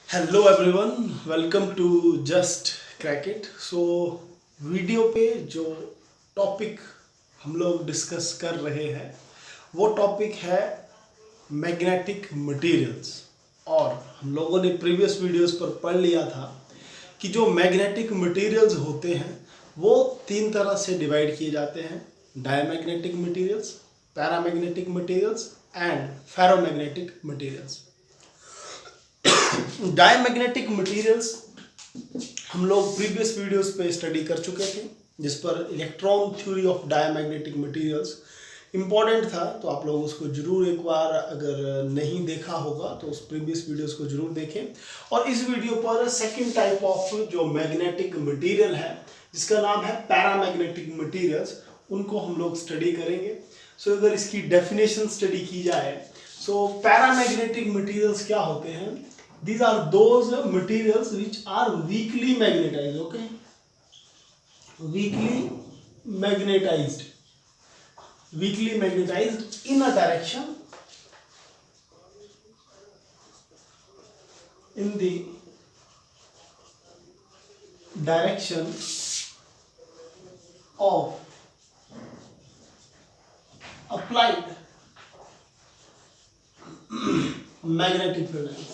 Hello everyone, welcome to just crack it. So video पे जो topic हम लोग डिस्कस कर रहे हैं वो टॉपिक है मैग्नेटिक मटेरियल्स। और हम लोगों ने प्रीवियस वीडियोस पर पढ़ लिया था कि जो मैग्नेटिक मटेरियल्स होते हैं वो तीन तरह से डिवाइड किए जाते हैं: diamagnetic materials, paramagnetic materials and ferromagnetic materials. Diamagnetic materials हम लोग प्रीवियस वीडियोस पे स्टडी कर चुके थे, जिस पर electron theory of diamagnetic materials important था। तो आप लोग उसको जरूर एक बार, अगर नहीं देखा होगा तो उस प्रीवियस वीडियोस को जरूर देखें। और इस वीडियो पर सेकंड टाइप ऑफ जो मैग्नेटिक मटेरियल है जिसका नाम है पैरामैग्नेटिक मटेरियल्स, उनको हम लोग स्टडी करेंगे। सो अगर इसकी डेफिनेशन स्टडी की जाए, सो पैरामैग्नेटिक मटेरियल्स क्या होते हैं? These are those materials which are weakly magnetized. Okay, weakly magnetized, weakly magnetized in a direction, in the direction of applied magnetic field.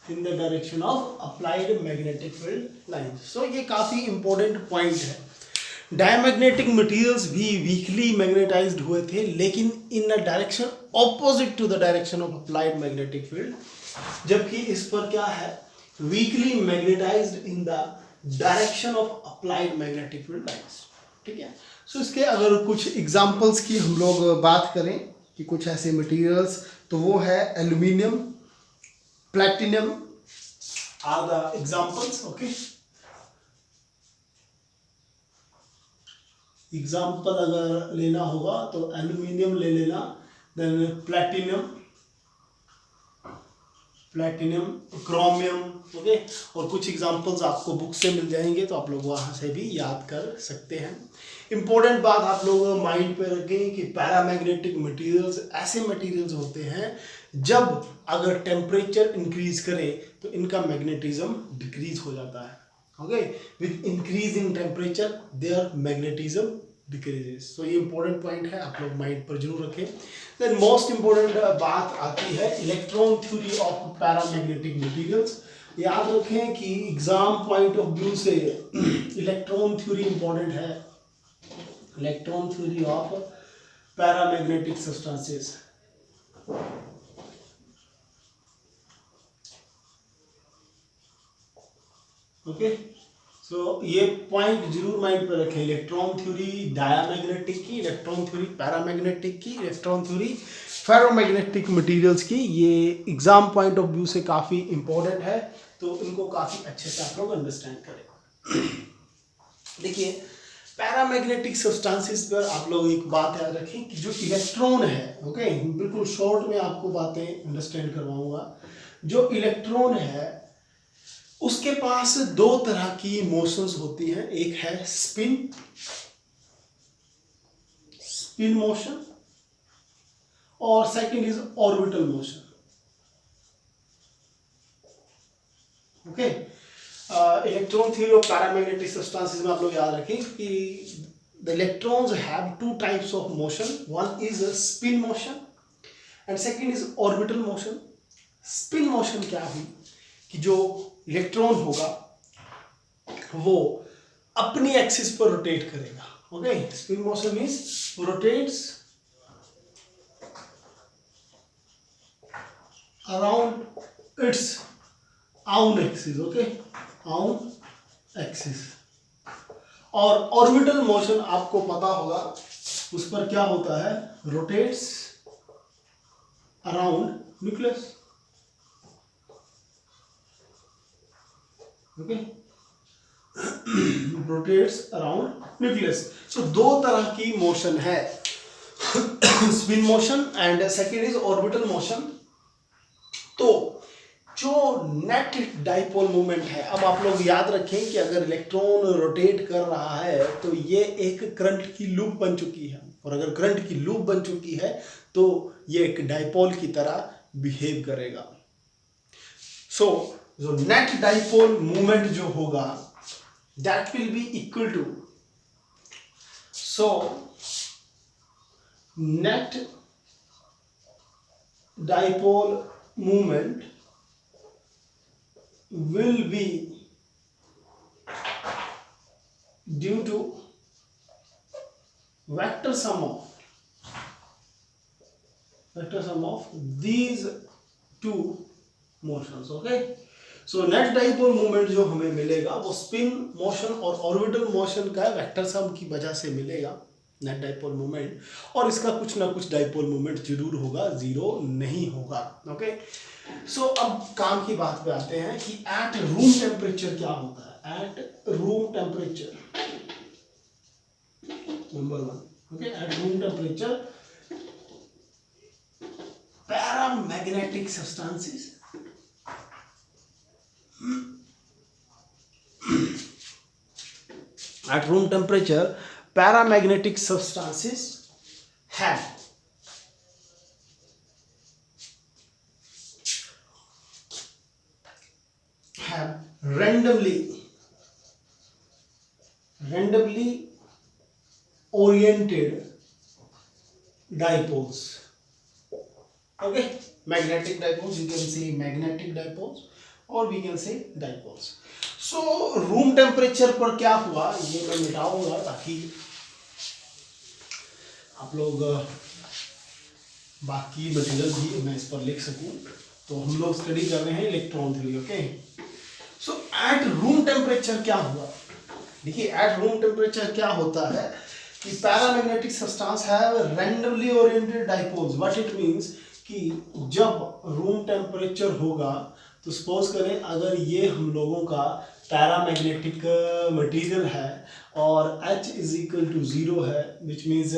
In the direction of applied magnetic field lines. So ये काफी important point है। Diamagnetic materials भी weakly magnetised हुए थे, लेकिन in a direction opposite to the direction of applied magnetic field, जबकि इस पर क्या है? Weakly magnetised in the direction of applied magnetic field lines. ठीक है। सो इसके अगर कुछ एग्जांपल्स की हम लोग बात करें कि कुछ ऐसे मटेरियल्स, तो वो है aluminium, platinum are the examples. Okay, example अगर लेना होगा तो एल्यूमिनियम ले लेना, देन प्लेटिनम, क्रोमियम। ओके, और कुछ एग्जांपल्स आपको बुक से मिल जाएंगे, तो आप लोग वहां से भी याद कर सकते हैं। इंपॉर्टेंट बात आप लोग माइंड पे रखें कि पैरामैग्नेटिक मटेरियल्स ऐसे मटेरियल्स होते हैं जब अगर टेम्परेचर इंक्रीज करे तो इनका मैग्नेटिज्म डिक्रीज हो जाता है। Okay, with increase in temperature their magnetism decreases. तो ये इंपॉर्टेंट पॉइंट है, आप लोग माइंड पर जरूर रखें। देन मोस्ट इंपॉर्टेंट बात आती है electron theory of paramagnetic materials. याद रखें कि एग्जाम पॉइंट ऑफ व्यू से इलेक्ट्रॉन थ्योरी इंपॉर्टेंट है। Electron theory of paramagnetic substances. Okay, so ये पॉइंट जरूर माइंड पे रखें। इलेक्ट्रॉन थ्योरी डायमैग्नेटिक की, इलेक्ट्रॉन थ्योरी पैरामैग्नेटिक की, इलेक्ट्रॉन थ्योरी फेरोमैग्नेटिक मटेरियल्स की। ये एग्जाम पॉइंट ऑफ व्यू से काफ़ी इंपॉर्टेंट है, तो इनको काफ़ी अच्छे से आप लोग अंडरस्टैंड करें। देखिए, पैरामैग्नेटिक सब्सटेंसेस पर आप लोग एक बात याद रखें कि जो इलेक्ट्रॉन है, ओके, बिल्कुल शॉर्ट में आपको बातें अंडरस्टैंड करवाऊंगा। जो इलेक्ट्रॉन है उसके पास दो तरह की मोशंस होती हैं। एक है स्पिन मोशन, और second is orbital motion. Okay, electron theory of paramagnetic substances में आप लोग याद रखें कि the electrons have two types of motion. One is spin motion and second is orbital motion. Spin motion क्या हुई कि जो इलेक्ट्रॉन होगा वो अपनी एक्सिस पर रोटेट करेगा। Okay, spin motion means rotates around its own axis. Okay, own axis. और ऑर्बिटल मोशन आपको पता होगा, उस पर क्या होता है? Rotates around nucleus. Okay, rotates around nucleus. So दो तरह की मोशन है, spin motion and second is orbital motion. तो जो नेट डाइपोल मोमेंट है, अब आप लोग याद रखें कि अगर इलेक्ट्रॉन रोटेट कर रहा है तो ये एक करंट की लूप बन चुकी है, और अगर करंट की लूप बन चुकी है तो ये एक डाइपोल की तरह बिहेव करेगा। सो जो नेट डाइपोल मोमेंट जो होगा that will be equal to, so net dipole moment will be due to vector sum of these two motions। Okay, so net dipole moment जो हमें मिलेगा वो स्पिन मोशन और ऑर्बिटल मोशन का vector sum की वजह से मिलेगा नेट डाइपोल मोमेंट, और इसका कुछ ना कुछ डाइपोल मोमेंट जरूर होगा, जीरो नहीं होगा। ओके, सो अब काम की बात पे आते हैं कि एट रूम टेम्परेचर क्या होता है। Eight room temperature number 1, okay, eight room temperature paramagnetic substances at room temperature paramagnetic substances have randomly oriented dipoles। okay, magnetic dipoles, you can say magnetic dipoles or we can say dipoles। So room temperature पर क्या हुआ ये मैं मिटाऊंगा ताकि आप लोग बाकी material भी मैं इस पर लिख सकूं। तो हम लोग स्टडी कर रहे हैं इलेक्ट्रॉन थ्योरी। ओके, सो एट रूम टेम्परेचर क्या हुआ, देखिए एट रूम टेम्परेचर क्या होता है कि paramagnetic substance have randomly oriented dipoles. What it means कि जब रूम टेम्परेचर होगा तो सपोज करें अगर ये हम लोगों का पैरामैग्नेटिक मटेरियल है और H इज इक्वल टू 0 है, which means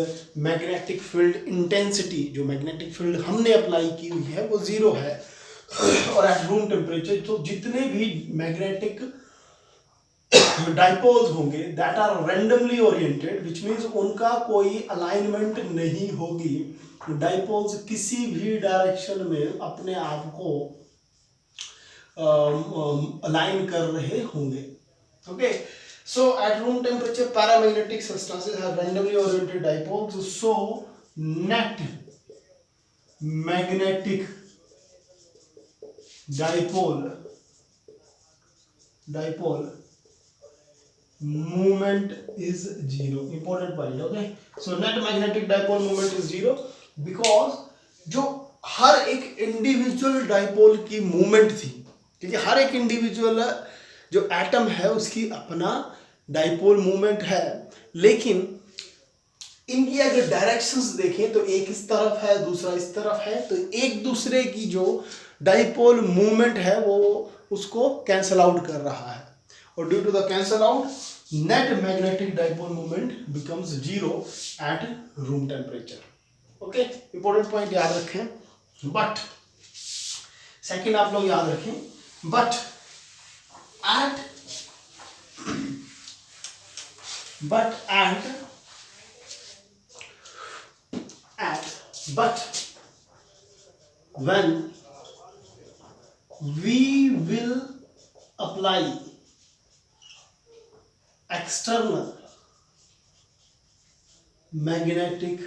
magnetic field intensity, जो मैग्नेटिक फील्ड हमने अप्लाई की हुई है वो 0 है, और एट रूम टेम्परेचर तो जितने भी मैग्नेटिक डाइपोल्स होंगे that are randomly oriented, which means उनका कोई अलाइनमेंट नहीं होगी। डाइपोल्स किसी भी डायरेक्शन में अपने आप को अलाइन कर रहे होंगे। Okay, so eight room temperature paramagnetic substances have randomly oriented dipoles, so net magnetic dipole movement is 0। important point। okay, so net magnetic dipole moment is 0 because जो हर एक इंडिविजुअल डाइपोल की मूवमेंट थी, क्योंकि हर एक individual जो atom है उसकी अपना डाइपोल मूवमेंट है, लेकिन इनकी अगर डायरेक्शंस देखें तो एक इस तरफ है दूसरा इस तरफ है, तो एक दूसरे की जो डाइपोल मूवमेंट है वो उसको कैंसल आउट कर रहा है, और due to the cancel out net magnetic dipole movement becomes 0 at room temperature. Okay, important point याद रखें। बट सेकंड आप लोग याद रखें, but when we will apply external magnetic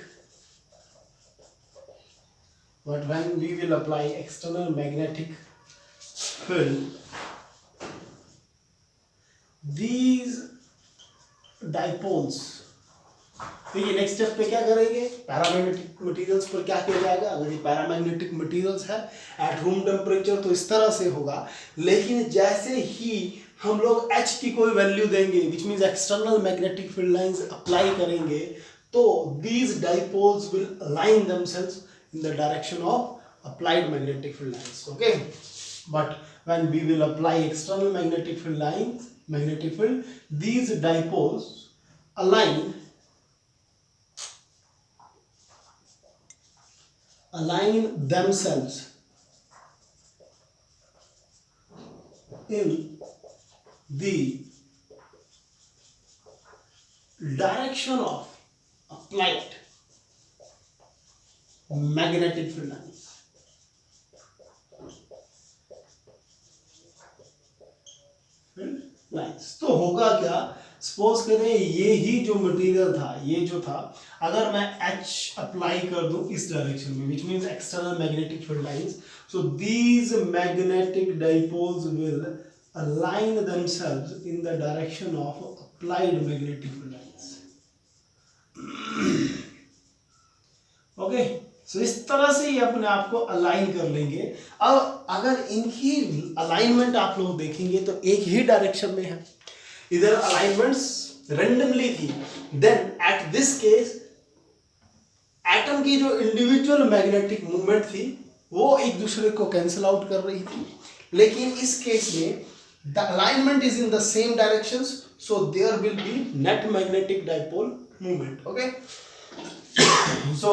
field, these dipoles, देखिए नेक्स्ट स्टेप पे क्या करेंगे, पैरामैग्नेटिक मटेरियल्स पर क्या किया जाएगा। अगर ये पैरामैग्नेटिक मटेरियल्स है एट रूम टेम्परेचर तो इस तरह से होगा, लेकिन जैसे ही हम लोग H की कोई वैल्यू देंगे which means external magnetic field lines apply करेंगे, तो these dipoles will align themselves in the direction of applied magnetic field lines. Okay, but when we will apply external magnetic field these dipoles align themselves in the direction of applied magnetic field lines। Lines. तो होगा क्या, suppose करें ये ही जो material था, ये जो था, अगर मैं H अप्लाई कर दूं इस डायरेक्शन में, which means external magnetic field lines, so these magnetic dipoles will align themselves in the direction of applied magnetic field lines. Okay, so इस तरह से ये अपने आप को अलाइन कर लेंगे। अब अगर इनकी अलाइनमेंट आप लोग देखेंगे तो एक ही डायरेक्शन में है, इधर अलाइनमेंट्स रेंडमली थी, then at this case atom की जो इंडिविजुअल मैग्नेटिक मूवमेंट थी वो एक दूसरे को कैंसिल आउट कर रही थी, लेकिन इस केस में the alignment is in the same directions, so there will be net magnetic dipole moment. Okay, so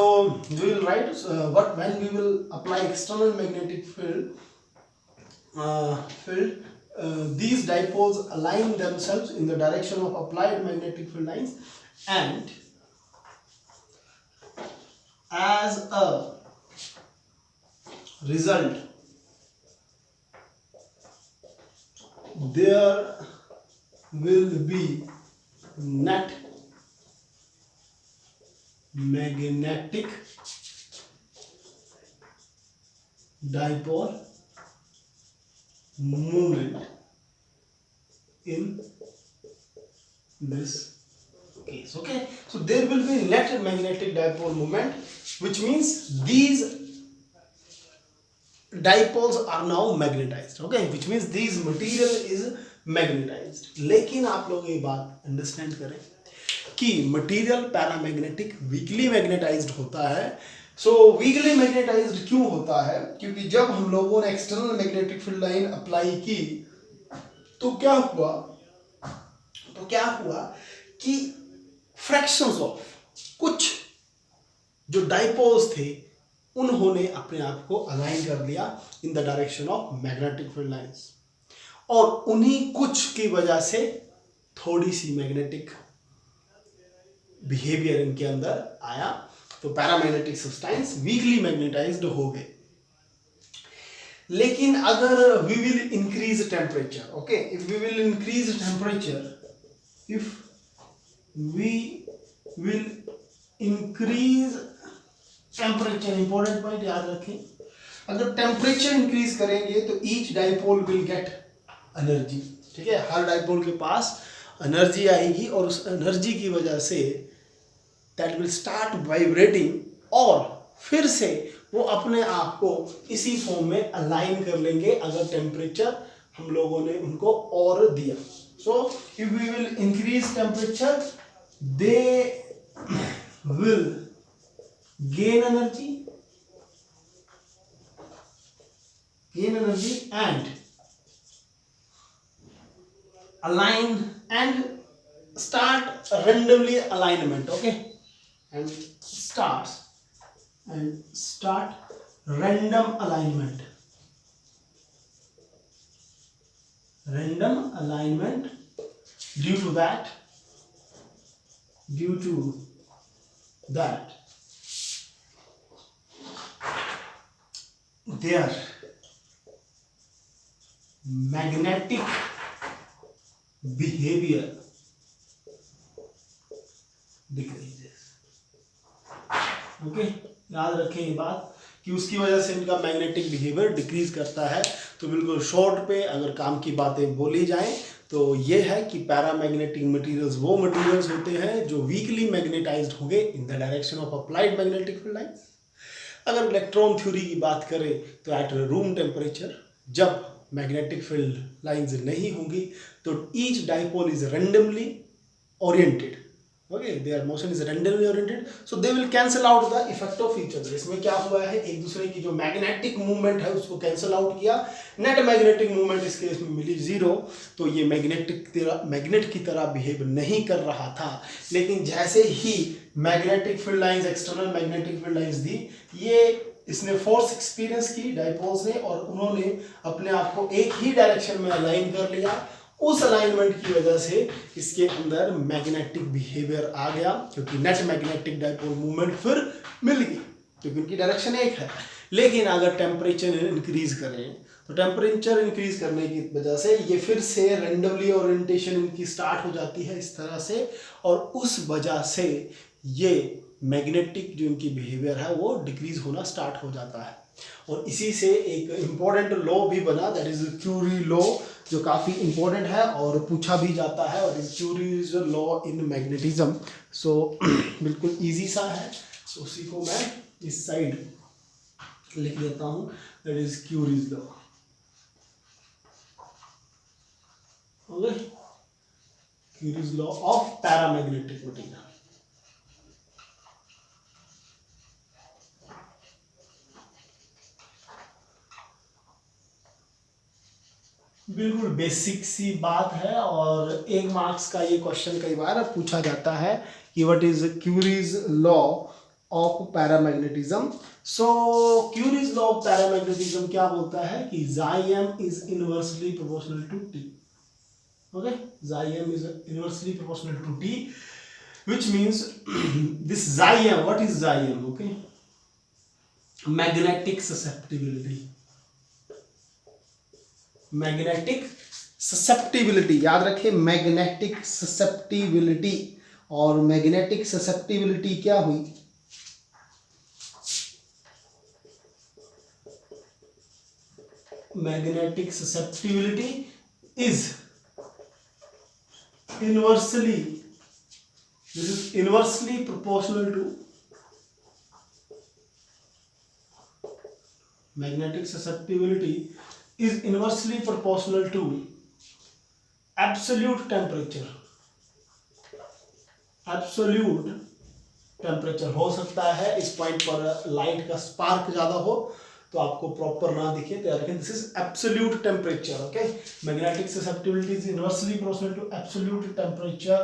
we will write what when we will apply external magnetic field, these dipoles align themselves in the direction of applied magnetic field lines, and as a result there will be net magnetic dipole moment in this case. Okay, so there will be net magnetic dipole moment, which means these dipoles are now magnetized. Okay, which means this material is magnetized. लेकिन आप लोग ये बात understand करें कि material paramagnetic weekly magnetised होता है। सो weekly magnetised क्यों होता है? क्योंकि जब हम लोगों ने external magnetic field line apply की तो क्या हुआ कि फ्रैक्शंस ऑफ कुछ जो डाइपोल्स थे उन्होंने अपने आप को अलाइन कर लिया इन the direction of magnetic field lines, और उन्हीं कुछ की वजह से थोड़ी सी मैग्नेटिक बिहेवियर इनके अंदर आया, तो पैरामैग्नेटिक सब्सटेंस वीकली मैग्नेटाइज्ड हो गए। लेकिन अगर we will increase temperature, okay, if we will increase temperature, if we will increase temperature, important point याद रखें, अगर टेम्परेचर इंक्रीज करेंगे तो each dipole will get energy. ठीक है, हर डाइपोल के पास एनर्जी आएगी और उस एनर्जी की वजह say that will start vibrating, और फिर से वो अपने आप को इसी फॉर्म में अलाइन कर लेंगे अगर टेम्परेचर हम लोगों ने उनको और दिया। So if we will increase temperature they will gain energy and align and start randomly alignment. Okay, and start random alignment due to that their magnetic behavior decreases. Okay, याद रखें ये बात कि उसकी वजह से इनका मैग्नेटिक बिहेवियर डिक्रीज करता है। तो बिल्कुल शॉर्ट पे अगर काम की बातें बोली जाएं तो ये है कि पैरामैग्नेटिक मटेरियल्स वो मटेरियल्स होते हैं जो वीकली मैग्नेटाइज्ड होंगे इन the direction of applied magnetic field lines. अगर इलेक्ट्रॉन थ्योरी की बात करें तो एट रूम टेम्परेचर जब मैग्नेटिक फील्ड लाइंस नहीं होंगी तो each dipole is randomly oriented. Okay, there motion is randomly oriented, so they will cancel out the effect of each other. इसमें क्या हुआ है, एक दूसरे की जो मैग्नेटिक मूवमेंट है उसको कैंसिल आउट किया, नेट मैग्नेटिक मूवमेंट इस केस में मिली जीरो। तो ये मैग्नेट की तरह बिहेव नहीं कर रहा था, लेकिन जैसे ही magnetic field lines, external magnetic field lines दी, ये इसने फोर्स एक्सपीरियंस की डाइपोल्स ने, और उन्होंने अपने आप को एक ही डायरेक्शन में अलाइन कर लिया। उस अलाइनमेंट की वजह से इसके अंदर मैग्नेटिक बिहेवियर आ गया, क्योंकि नेट मैग्नेटिक डाइपोल मूवमेंट फिर मिल गई, क्योंकि उनकी डायरेक्शन एक है। लेकिन अगर टेम्परेचर इंक्रीज करें तो टेम्परेचर इंक्रीज करने की वजह से ये फिर से रेंडमली ओरिएंटेशन इनकी स्टार्ट हो जाती है इस तरह से, और उस वजह से ये मैग्नेटिक जो इनकी बिहेवियर है वो डिक्रीज होना स्टार्ट हो जाता है। और इसी से एक इम्पॉर्टेंट लॉ भी बना, दैट इज क्यूरी लॉ, जो काफ़ी इम्पोर्टेंट है और पूछा भी जाता है, और is Curie's law in magnetism. So बिल्कुल इजी सा है, तो उसी को मैं इस साइड लिख देता हूँ, that is Curie's law. Okay, curies law of paramagnetic material. बिल्कुल बेसिक सी बात है, और 1 मार्क्स का ये क्वेश्चन कई बार पूछा जाता है कि what is Curie's law of paramagnetism. So Curie's law of paramagnetism क्या बोलता है कि Xi is inversely proportional to T। Okay, Xi is inversely proportional to T, which means this Xi, what is Xi? Okay, magnetic susceptibility। Magnetic susceptibility, याद रखें, magnetic susceptibility. और magnetic susceptibility क्या हुई? Magnetic susceptibility is inversely, this is inversely proportional to, magnetic susceptibility is inversely proportional to absolute temperature। absolute temperature हो सकता है इस point पर लाइट का स्पार्क ज्यादा हो तो आपको प्रॉपर ना दिखे, तो याद रखें this is absolute temperature. Okay, magnetic susceptibility is inversely proportional to absolute temperature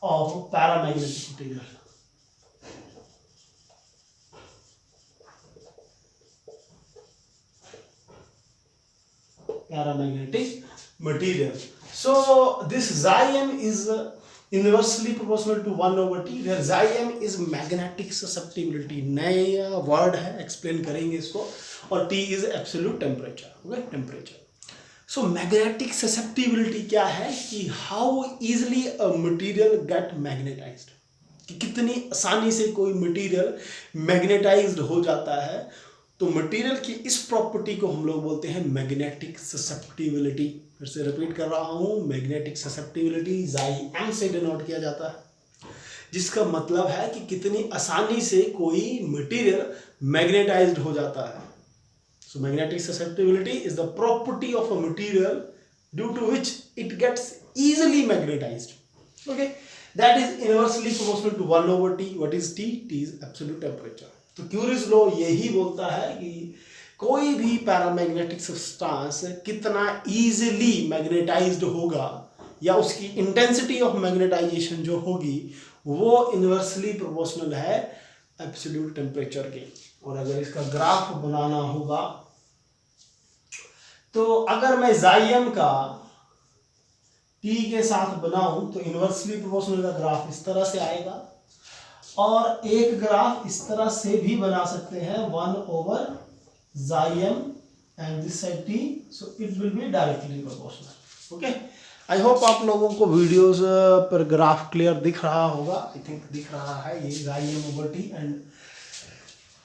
of paramagnetic material. paramagnetic material. So this Xi is inversely proportional to 1/T, where Xi is magnetic susceptibility, नया word है, explain करेंगे इसको, और T is absolute temperature। Okay, temperature. So magnetic susceptibility क्या है कि how easily a material get magnetized, कि कितनी आसानी से कोई मटीरियल मैग्नेटाइज्ड हो जाता है। तो मटेरियल की इस प्रॉपर्टी को हम लोग बोलते हैं मैग्नेटिक ससेप्टिबिलिटी। फिर से रिपीट कर रहा हूं, मैग्नेटिक ससेप्टिबिलिटी Xi से डिनोट किया जाता है, जिसका मतलब है कि कितनी आसानी से कोई मटेरियल मैग्नेटाइज्ड हो जाता है। So magnetic susceptibility is the property of a material due to which it gets easily magnetized. Okay, that is inversely proportional to 1/T। What is T? T is absolute temperature. तो Curie's law यही बोलता है कि कोई भी paramagnetic substance कितना easily magnetized होगा, या उसकी इंटेंसिटी ऑफ मैग्नेटाइजेशन जो होगी वो इनवर्सली प्रोपोर्शनल है एब्सोल्यूट टेम्परेचर के। और अगर इसका ग्राफ बनाना होगा तो अगर मैं Xi का T के साथ बनाऊं तो इनवर्सली प्रोपोर्शनल का ग्राफ इस तरह से आएगा, और एक ग्राफ इस तरह से भी बना सकते हैं 1/Xi and this side T, so it will be directly proportional. Okay, I hope आप लोगों को वीडियोस पर ग्राफ क्लियर दिख रहा होगा। आई थिंक दिख रहा है, ये Xi/T एंड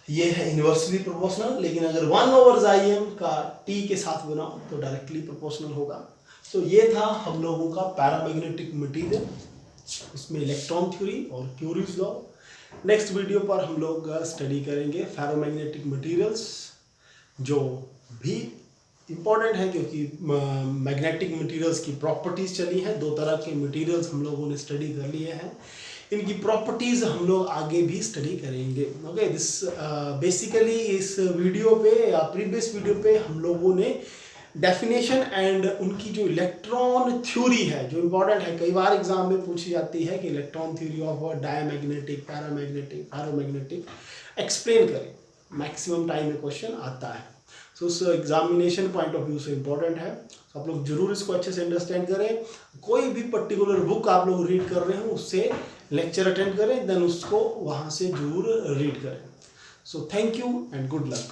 ये है इनवर्सली प्रोपोर्शनल। लेकिन अगर 1/Xi का T के साथ बनाओ तो डायरेक्टली प्रोपोर्शनल होगा। तो ये था हम लोगों का पैरामैग्नेटिक मटीरियल, उसमें इलेक्ट्रॉन थ्योरी और क्यूरीज लॉ। नेक्स्ट वीडियो पर हम लोग स्टडी करेंगे फेरोमैग्नेटिक मटेरियल्स, जो भी इम्पॉर्टेंट है क्योंकि मैग्नेटिक मटेरियल्स की प्रॉपर्टीज चली हैं। 2 तरह के मटेरियल्स हम लोगों ने स्टडी कर लिए हैं, इनकी प्रॉपर्टीज हम लोग आगे भी स्टडी करेंगे। ओके, दिस बेसिकली इस वीडियो पे या प्रीवियस वीडियो पे हम लोगों ने डेफिनेशन एंड उनकी जो इलेक्ट्रॉन थ्योरी है जो इम्पोर्टेंट है, कई बार एग्जाम में पूछी जाती है कि electron theory of diamagnetic, paramagnetic, ferromagnetic explain करें। मैक्सिमम टाइम में क्वेश्चन आता है, सो उस एग्जामिनेशन पॉइंट ऑफ व्यू से इम्पोर्टेंट है। तो आप लोग जरूर इसको अच्छे से अंडरस्टैंड करें। कोई भी पर्टिकुलर बुक आप लोग रीड कर रहे हो उससे लेक्चर अटेंड करें, देन उसको वहाँ से जरूर रीड करें। So thank you and good luck.